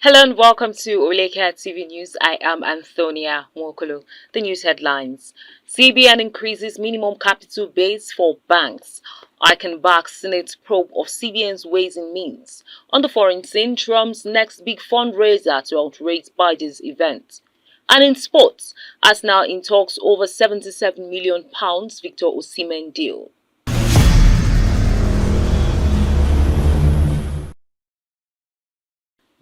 Hello and welcome to Oweleketv News. I am Antonia Mwokolo. The news headlines. CBN increases minimum capital base for banks. ICAN backs Senate probe of CBN's ways and means. On the foreign scene, Trump's next big fundraiser to outrate Biden's event. And in sports, Arsenal in talks over £77 million Victor Osimhen deal.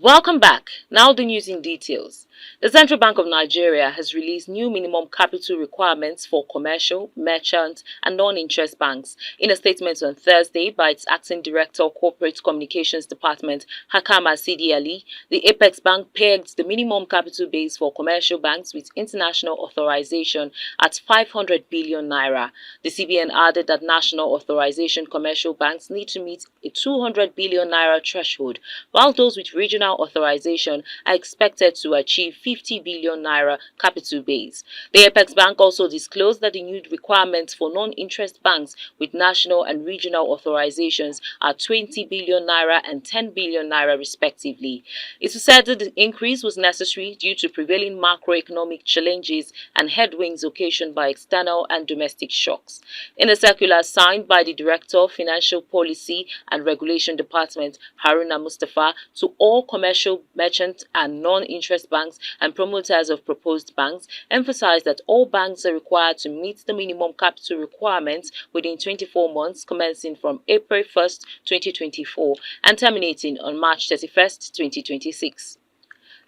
Welcome back. Now the news in details. The Central Bank of Nigeria has released new minimum capital requirements for commercial, merchant and non-interest banks. In a statement on Thursday by its Acting Director of Corporate Communications Department, Hakama Sidi Ali, the Apex Bank pegged the minimum capital base for commercial banks with international authorization at 500 billion naira. The CBN added that national authorization commercial banks need to meet a 200 billion naira threshold, while those with regional authorization are expected to achieve 50 billion naira capital base. The Apex Bank also disclosed that the new requirements for non-interest banks with national and regional authorizations are 20 billion naira and 10 billion naira respectively. It was said that the increase was necessary due to prevailing macroeconomic challenges and headwinds occasioned by external and domestic shocks. In a circular signed by the Director of Financial Policy and Regulation Department, Haruna Mustafa, to all commercial, merchant and non-interest banks and promoters of proposed banks, emphasized that all banks are required to meet the minimum capital requirements within 24 months commencing from April 1st, 2024 and terminating on March 31st, 2026.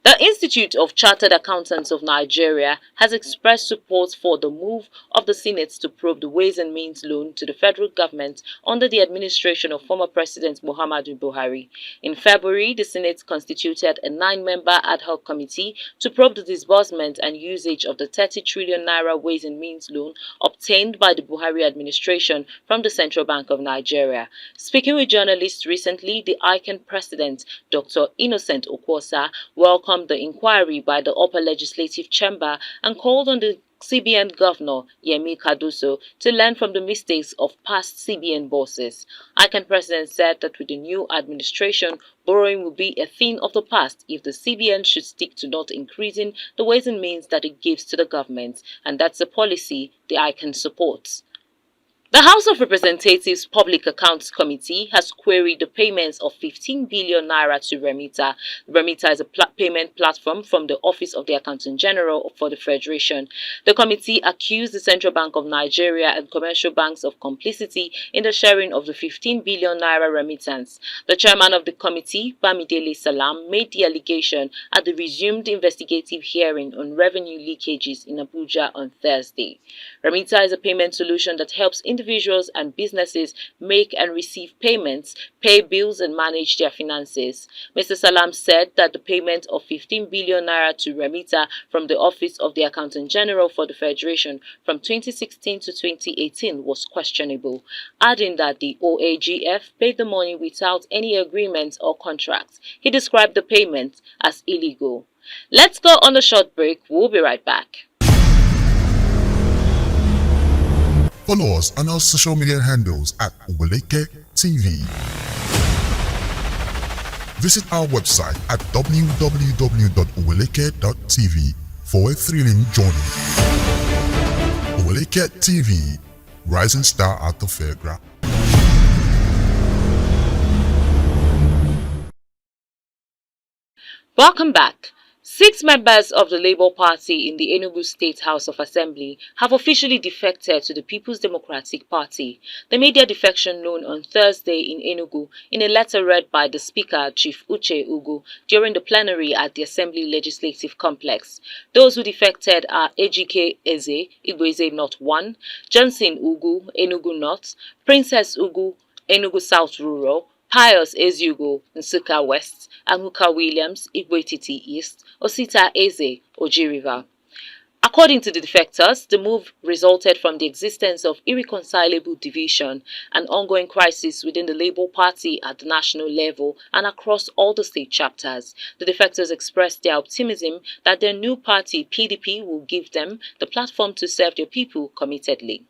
The Institute of Chartered Accountants of Nigeria has expressed support for the move of the Senate to probe the Ways and Means loan to the federal government under the administration of former President Muhammadu Buhari. In February, the Senate constituted a 9-member ad hoc committee to probe the disbursement and usage of the 30 trillion naira Ways and Means loan obtained by the Buhari administration from the Central Bank of Nigeria. Speaking with journalists recently, the ICAN president, Dr. Innocent Okwosa, welcomed the inquiry by the upper legislative chamber and called on the CBN Governor Yemi Cardoso to learn from the mistakes of past CBN bosses. ICAN president said that with the new administration, borrowing will be a thing of the past if the CBN should stick to not increasing the ways and means that it gives to the government, and that's a policy the ICAN supports. The House of Representatives Public Accounts Committee has queried the payments of 15 billion naira to Remita. Remita is a payment platform from the Office of the Accountant General for the Federation. The committee accused the Central Bank of Nigeria and commercial banks of complicity in the sharing of the 15 billion naira remittance. The chairman of the committee, Bamidele Salam, made the allegation at the resumed investigative hearing on revenue leakages in Abuja on Thursday. Remita is a payment solution that helps individuals and businesses make and receive payments, pay bills and manage their finances. Mr. Salam said that the payment of 15 billion naira to Remita from the Office of the Accountant General for the Federation from 2016 to 2018 was questionable, adding that the OAGF paid the money without any agreement or contract. He described the payment as illegal. Let's go on a short break. We'll be right back. Follow us on our social media handles at Oweleke TV. Visit our website at www.oweleke.tv for a thrilling journey. Oweleke TV, rising star at the fairground. Welcome back. 6 members of the Labour Party in the Enugu State House of Assembly have officially defected to the People's Democratic Party. They made their defection known on Thursday in Enugu in a letter read by the Speaker, Chief Uche Ugu, during the plenary at the Assembly Legislative Complex. Those who defected are Ejike Eze, Igweze North 1, Johnson Ugu, Enugu North, Princess Ugu, Enugu South Rural, Pius Ezugo, Nsukka West, Amuka Williams, Igwetiti East, Osita Eze, Oji River. According to the defectors, the move resulted from the existence of irreconcilable division and ongoing crisis within the Labour Party at the national level and across all the state chapters. The defectors expressed their optimism that their new party, PDP, will give them the platform to serve their people committedly.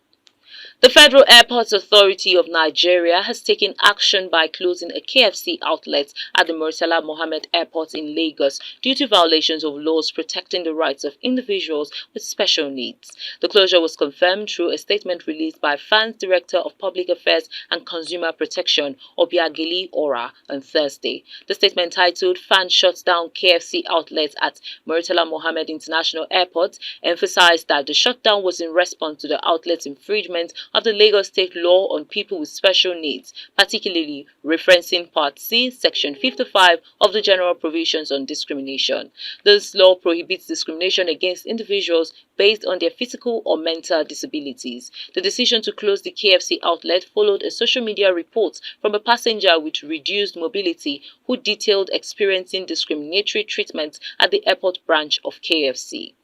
The Federal Airports Authority of Nigeria has taken action by closing a KFC outlet at the Murtala Mohammed Airport in Lagos due to violations of laws protecting the rights of individuals with special needs. The closure was confirmed through a statement released by FAAN's Director of Public Affairs and Consumer Protection, Obiageli Ora, on Thursday. The statement titled "FAAN Shuts Down KFC Outlets at Murtala Mohammed International Airport" emphasized that the shutdown was in response to the outlet's infringement of the Lagos State Law on People with Special Needs, particularly referencing Part C, Section 55 of the General Provisions on Discrimination. This law prohibits discrimination against individuals based on their physical or mental disabilities. The decision to close the KFC outlet followed a social media report from a passenger with reduced mobility who detailed experiencing discriminatory treatment at the airport branch of KFC.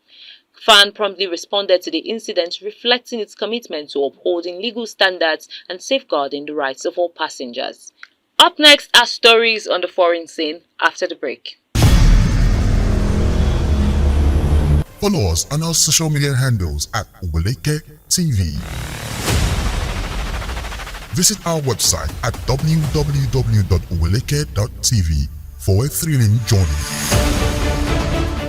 FAAN promptly responded to the incident, reflecting its commitment to upholding legal standards and safeguarding the rights of all passengers. Up next are stories on the foreign scene after the break. Follow us on our social media handles at Oweleke TV. Visit our website at www.oweleketv for a thrilling journey.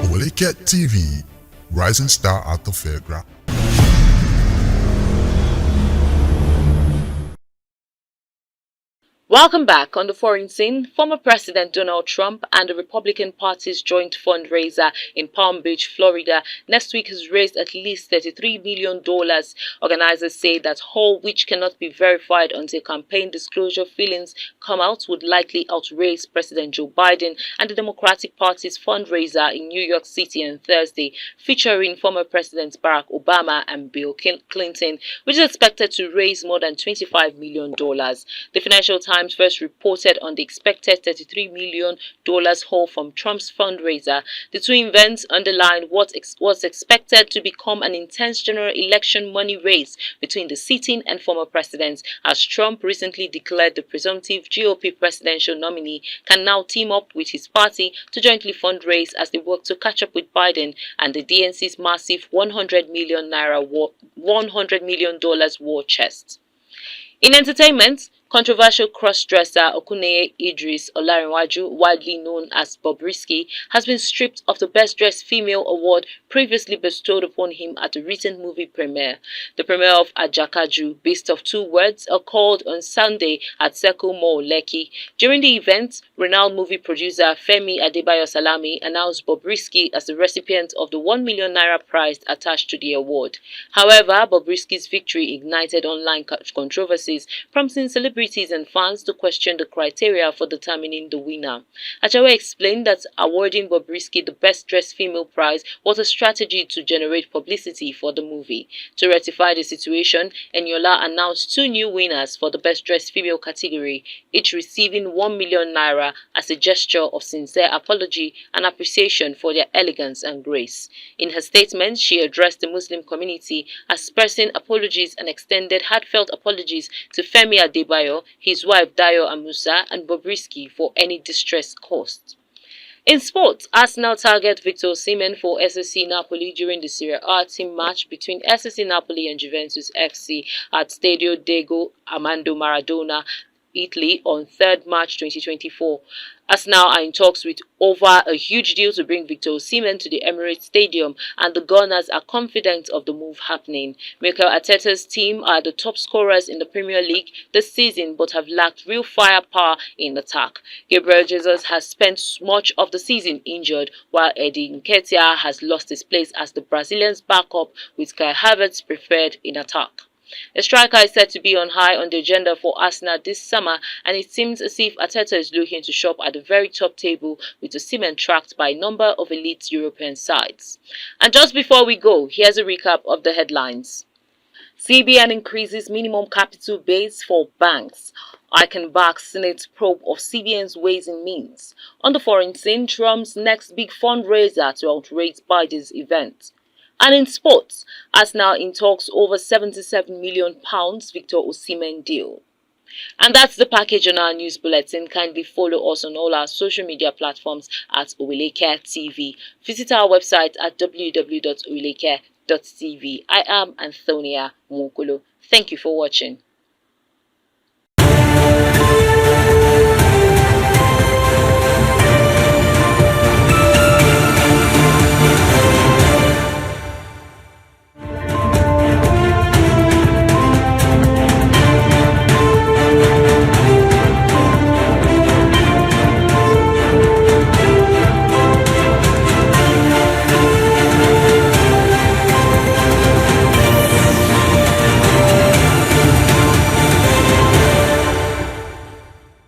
Oweleke TV, rising star at the fairground. Welcome back. On the foreign scene, former President Donald Trump and the Republican Party's joint fundraiser in Palm Beach, Florida, next week has raised at least $33 million. Organizers say that haul, which cannot be verified until campaign disclosure filings come out, would likely outrace President Joe Biden and the Democratic Party's fundraiser in New York City on Thursday, featuring former Presidents Barack Obama and Bill Clinton, which is expected to raise more than $25 million. The Financial Times first reported on the expected $33 million haul from Trump's fundraiser. The two events underline what was expected to become an intense general election money race between the sitting and former presidents, as Trump recently declared the presumptive GOP presidential nominee can now team up with his party to jointly fundraise as they work to catch up with Biden and the DNC's massive $100 million war chest. In entertainment, controversial cross-dresser Okuneye Idris Olarinwaju, widely known as Bobrisky, has been stripped of the Best Dressed Female award previously bestowed upon him at a recent movie premiere. The premiere of Ajakaju, Beast of Two Words, occurred on Sunday at Circle Mall, Lekki. During the event, renowned movie producer Femi Adebayo Salami announced Bobrisky as the recipient of the ₦1 million prize attached to the award. However, Bobrisky's victory ignited online controversies, prompting celebrities and fans to question the criteria for determining the winner. Ajao explained that awarding Bobrisky the Best Dressed Female prize was a strategy to generate publicity for the movie. To rectify the situation, Eniola announced two new winners for the Best Dressed Female category, each receiving ₦1 million as a gesture of sincere apology and appreciation for their elegance and grace. In her statement, she addressed the Muslim community, expressing apologies and extended heartfelt apologies to Femi Adebayo, his wife Dayo Amusa, and Bobrisky for any distress caused. In sports, Arsenal target Victor Osimhen for SSC Napoli during the Serie A team match between SSC Napoli and Juventus FC at Stadio Diego Armando Maradona, Italy on 3rd March 2024. Arsenal are in talks with over a huge deal to bring Victor Osimhen to the Emirates Stadium, and the Gunners are confident of the move happening. Mikel Arteta's team are the top scorers in the Premier League this season but have lacked real firepower in attack. Gabriel Jesus has spent much of the season injured, while Eddie Nketiah has lost his place as the Brazilian's backup, with Kai Havertz preferred in attack. The striker is said to be on high on the agenda for Arsenal this summer, and it seems as if Arteta is looking to shop at the very top table, with Osimhen tracked by a number of elite European sides. And just before we go, here's a recap of the headlines. CBN increases minimum capital base for banks. ICAN backs Senate probe of CBN's ways and means. On the foreign scene, Trump's next big fundraiser to outrace Biden's event. And in sports, Arsenal in talks over £77 million Victor Osimhen deal. And that's the package on our news bulletin. Kindly follow us on all our social media platforms at Oweleketv. Visit our website at www.oweleketv. Oweleketv. I am Antonia Mukulu. Thank you for watching.